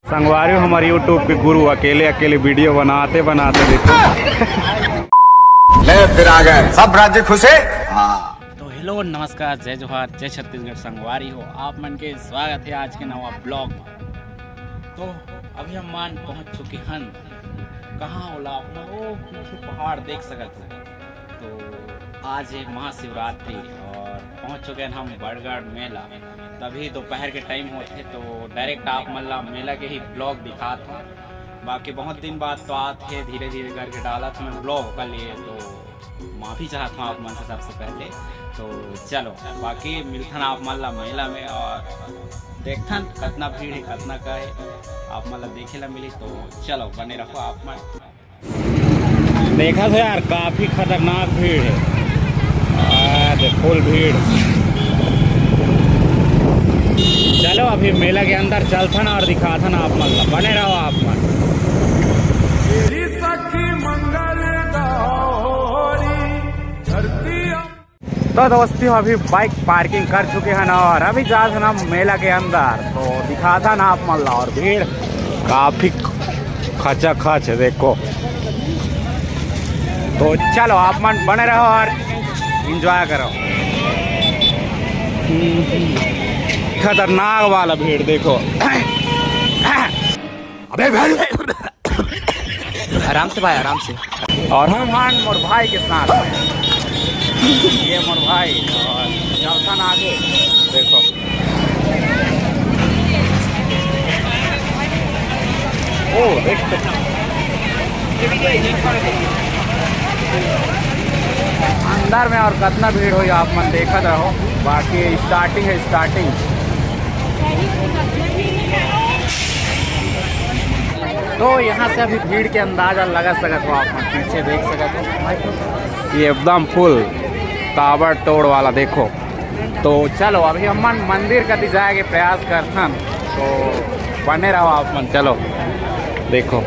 संगवारी हमारे यूट्यूब के गुरु अकेले अकेले वीडियो बनाते बनाते देखो। ले फिर आ गए सब राज्य खुश है। तो हेलो नमस्कार, जय जोहार, जय छत्तीसगढ़। संगवारी हो आप मन के स्वागत है आज के नवा ब्लॉग में। तो अभी हम मान पहुंच चुके हैं कहाँ ओला वो पीछे पहाड़ देख सकते हैं। तो आज है महाशिवरात्रि और पहुंच चुके हैं हम बड़गढ़ मेला। तभी दोपहर के टाइम होते तो डायरेक्ट आप मतलब मेला के ही ब्लॉग दिखा था। बाकी बहुत दिन बाद तो आते धीरे धीरे करके डाला था मैं ब्लॉग का लिए, तो माफ़ी चाहता हूँ आप मन से सबसे पहले। तो चलो बाकी मिलथन आप मतलब मेला में और देखथन कितना भीड़ है कितना का है आप मतलब देखे ला मिली। तो चलो बने रखो आप मन। देखा था यार काफ़ी खतरनाक भीड़ है, फुल भीड़। चलो अभी मेला के अंदर चलता ना और दिखाता ना आप मतलब बने रहो आप मन। तो दोस्तों अभी बाइक पार्किंग कर चुके हैं ना और अभी जाते ना मेला के अंदर तो दिखाता ना आप मतलब। और भीड़ काफी खचा खच है देखो। तो चलो आप मन बने रहो और एंजॉय करो। खतरनाक वाला भीड़ देखो। अबे आराम से भाई आराम से। और हम मोर भाई के साथ ये मोर भाई और चलथन आगे देखो। ओ देख अंदर में और कितना भीड़ हो आप मन देखत रहो। बाकी स्टार्टिंग है स्टार्टिंग। तो यहाँ से अभी भीड़ के अंदाजा लगा सकते हो आप पीछे देख सकते हो। ये एकदम फुल ताबड़ तोड़ वाला देखो। तो चलो अभी हम मंदिर कति जाए के प्रयास करथन तो बने रहो आप मन। चलो देखो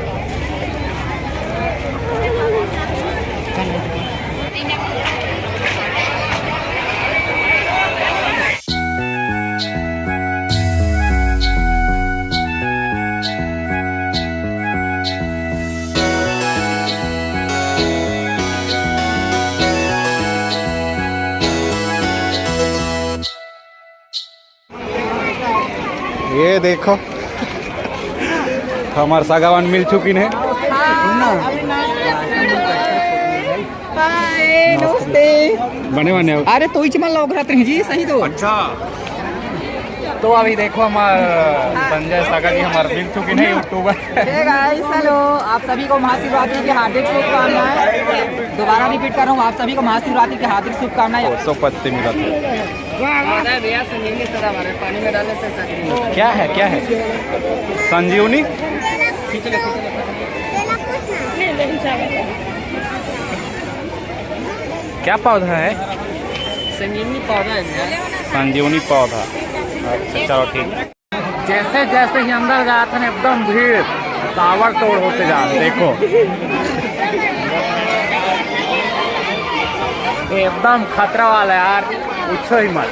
ये देखो हमार सगावन मिल चुकी है। बने बने अरे तो इचमन लोग रहते हैं जी सही तो। अच्छा तो अभी देखो हमार संजय सागर जी हमारे मिल चुकी है यूट्यूबर। हेलो आप सभी को महाशिवरात्रि की हार्दिक शुभकामनाएं। दोबारा रिपीट कर रहा हूँ, आप सभी को महाशिवरात्रि की हार्दिक शुभकामनाएं। 100 पत्ते मिला था। पानी में डालने से क्या है संजीवनी क्या पौधा है? संजीवनी पौधा है। संजीवनी पौधा। अच्छा चलो ठीक। जैसे जैसे ही अंदर जाते हैं एकदम भीड़ ताबड़ तोड़ होते जा देखो। एकदम खतरा वाला यार, पूछो ही मत।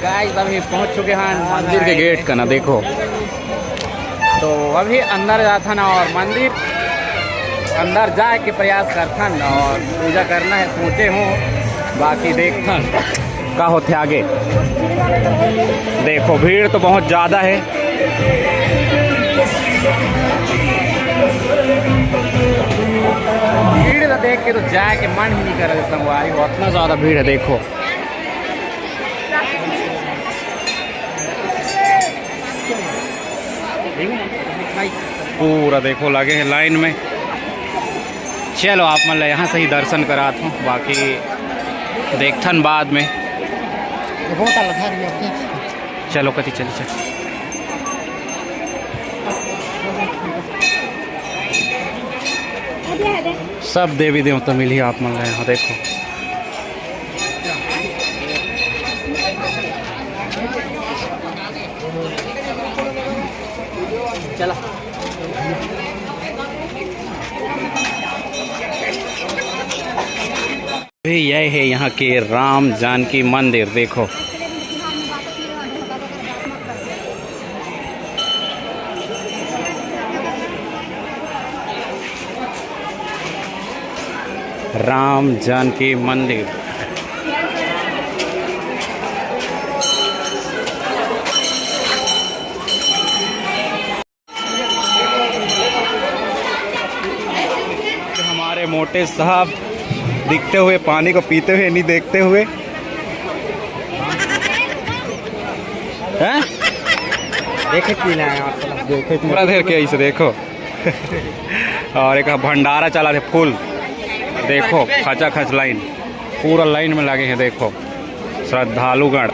गाइस अभी पहुंच चुके हैं मंदिर के गेट का ना देखो। तो अभी अंदर जाता ना और मंदिर अंदर जाए के प्रयास करथन और पूजा करना है सोचे हूँ। बाकी देखथन का होते आगे। देखो भीड़ तो बहुत ज़्यादा है। भीड़ देख के तो जाए के मन ही नहीं कर रहा संगवारी, उतना ज़्यादा भीड़ है देखो। पूरा देखो लगे हैं लाइन में। चलो आप मतलब यहाँ से ही दर्शन कराता हूँ, बाकी देखथन बाद में। चलो कति चल चल सब देवी देवता मिली आप मन रहे हैं देखो। चला यह है यहाँ के राम जानकी मंदिर देखो। राम जानकी मंदिर हमारे मोटे साहब दिखते हुए पानी को पीते हुए नहीं देखते हुए हैं देखे पीना है देखे पूरा देर के इसे देखो और एक भंडारा चला थे फुल देखो खचा खच लाइन पूरा लाइन में लगे हैं देखो श्रद्धालुगण।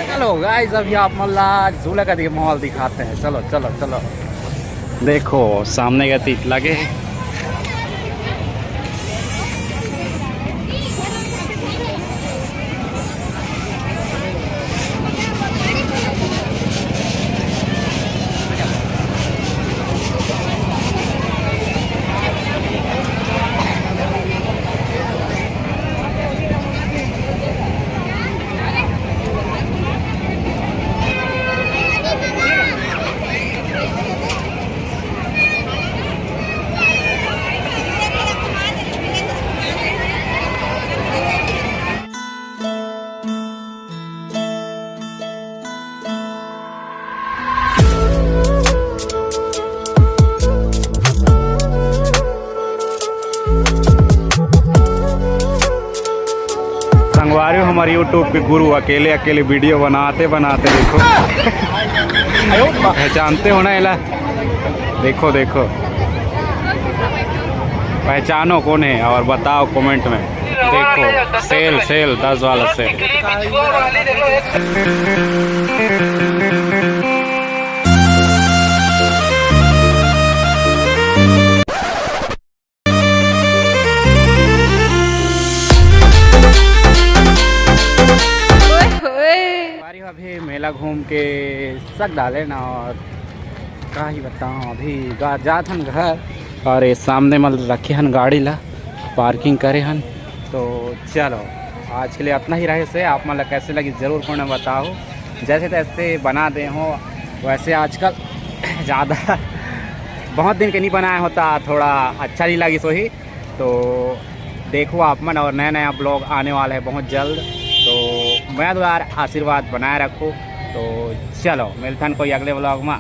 चलो गाइस अभी आप मल्ला झूला का माहौल दिखाते हैं। चलो चलो चलो देखो सामने का तीत लगे संगवारी हमारे यूट्यूब के गुरु अकेले अकेले वीडियो बनाते बनाते देखो पहचानते हो ना इला देखो देखो पहचानो कौन है और बताओ कमेंट में। देखो सेल सेल 10 वाला सेल। अभी मेला घूम के सक डाले ना और का ही बताऊँ अभी जात हन घर और ये सामने मल रखे हन गाड़ी ला पार्किंग करे हन। तो चलो आज के लिए इतना ही रहे से आप मतलब कैसे लगी ज़रूर को बताओ। जैसे तैसे बना दे हो वैसे आजकल ज़्यादा बहुत दिन के नहीं बनाया होता थोड़ा अच्छा नहीं लगी सो ही। तो देखो आप मन और नया नया ब्लॉग आने वाला है बहुत जल्द। तो मैं द्वारा आशीर्वाद बनाए रखो। तो चलो मिलथन कोई अगले ब्लॉग में।